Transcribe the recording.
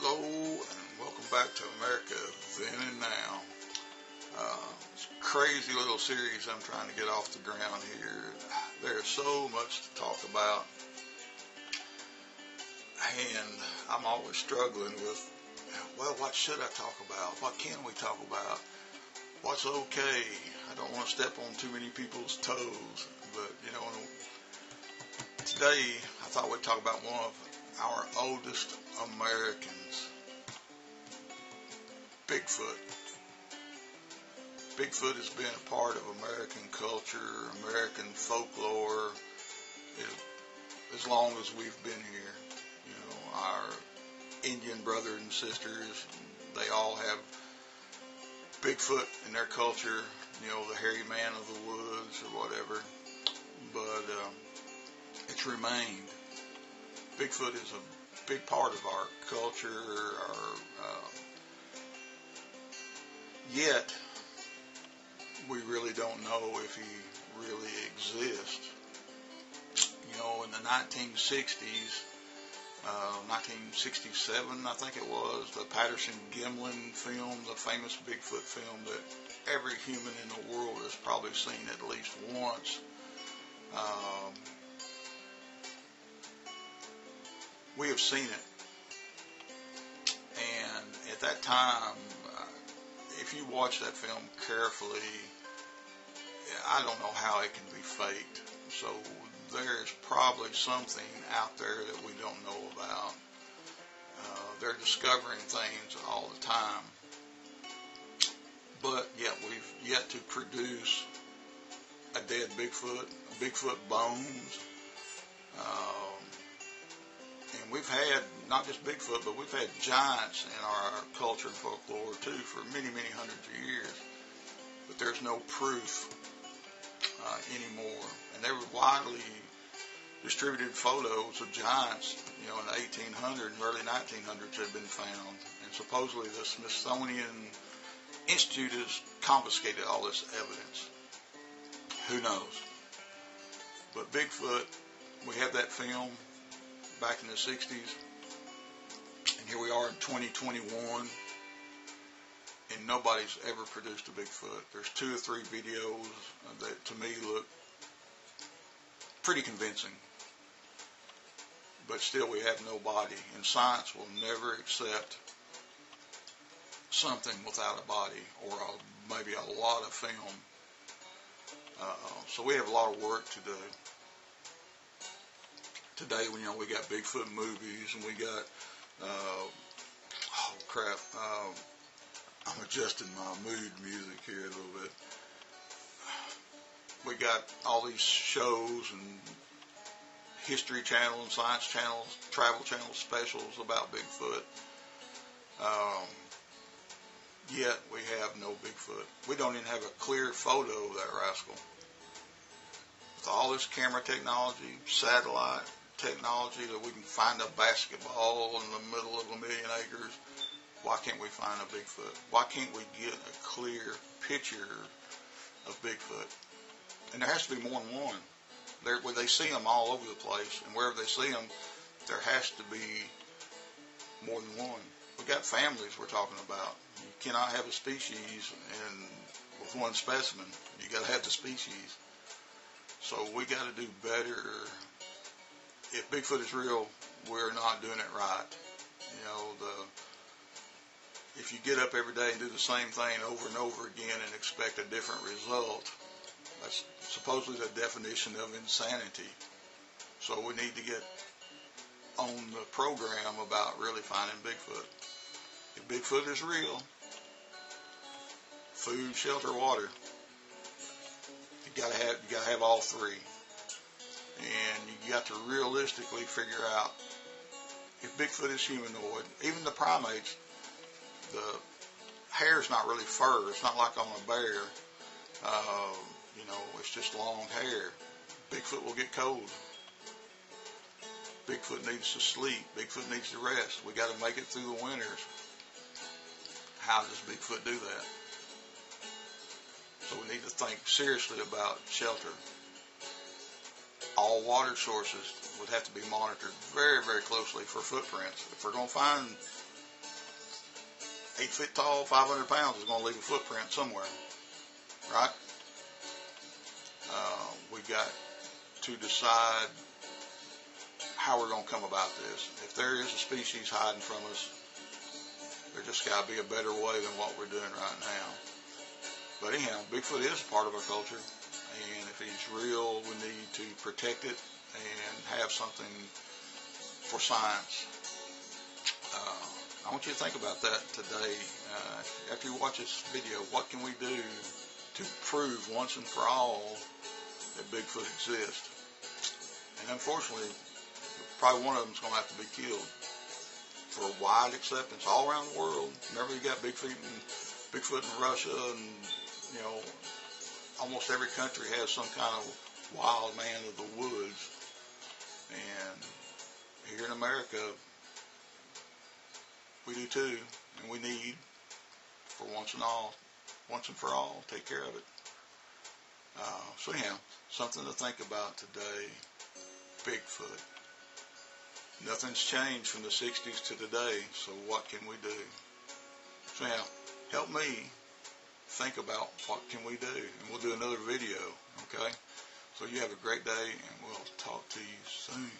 Hello and welcome back to America Then and Now. It's a crazy little series I'm trying to get off the ground here. There's so much to talk about, and I'm always struggling with, well, what should I talk about? What can we talk about? What's okay? I don't want to step on too many people's toes, but today I thought we'd talk about one of our oldest Americans, Bigfoot. Bigfoot has been a part of American culture, American folklore, as long as we've been here. Our Indian brothers and sisters, they all have Bigfoot in their culture, the hairy man of the woods or whatever, but it's remained. Bigfoot is a big part of our culture, yet we really don't know if he really exists. In the 1960s, 1967, I think it was, the Patterson-Gimlin film, the famous Bigfoot film that every human in the world has probably seen at least once. We have seen it, and at that time, if you watch that film carefully, I don't know how it can be faked. So there's probably something out there that we don't know about. They're discovering things all the time, but yet we've yet to produce a dead Bigfoot bones. And we've had not just Bigfoot, but we've had giants in our culture and folklore too for many, many hundreds of years. But there's no proof anymore. And there were widely distributed photos of giants, in the 1800s and early 1900s had been found. And supposedly the Smithsonian Institute has confiscated all this evidence. Who knows? But Bigfoot, we have that film back in the 60s, and here we are in 2021, and nobody's ever produced a Bigfoot. There's 2 or 3 videos that to me look pretty convincing, but still we have no body, and science will never accept something without a body or maybe a lot of film. So we have a lot of work to do. Today, we got Bigfoot movies, and we got, I'm adjusting my mood music here a little bit. We got all these shows and History Channel and Science Channel, Travel Channel specials about Bigfoot. Yet we have no Bigfoot. We don't even have a clear photo of that rascal. With all this camera technology, satellite technology, that we can find a basketball in the middle of 1 million acres, why can't we find a Bigfoot? Why can't we get a clear picture of Bigfoot? And there has to be more than one. Where they see them all over the place, and wherever they see them, there has to be more than one. We got families we're talking about. You cannot have a species with one specimen. You got to have the species. So we got to do better. If Bigfoot is real, we're not doing it right. If you get up every day and do the same thing over and over again and expect a different result, that's supposedly the definition of insanity. So we need to get on the program about really finding Bigfoot. If Bigfoot is real, food, shelter, water, you gotta have all 3. And you got to realistically figure out if Bigfoot is humanoid. Even the primates, the hair's not really fur. It's not like on a bear. It's just long hair. Bigfoot will get cold. Bigfoot needs to sleep. Bigfoot needs to rest. We got to make it through the winters. How does Bigfoot do that? So we need to think seriously about shelter. All water sources would have to be monitored very, very closely for footprints. If we're going to find 8 feet tall, 500 pounds is going to leave a footprint somewhere, right? We got to decide how we're going to come about this. If there is a species hiding from us, there just got to be a better way than what we're doing right now. But anyhow, Bigfoot is part of our culture, and if he's real, we need to protect it and have something for science. I want you to think about that today. After you watch this video, what can we do to prove once and for all that Bigfoot exists? And unfortunately, probably one of them is going to have to be killed for a wide acceptance all around the world. Remember, you got Bigfoot in Russia, and you know, almost every country has some kind of wild man of the woods. And here in America, we do too, and we need, for once and for all, take care of it. So anyhow, something to think about today, Bigfoot. Nothing's changed from the 60s to today, so what can we do? So anyhow, help me think about what can we do, and we'll do another video, okay? So you have a great day, and we'll talk to you soon.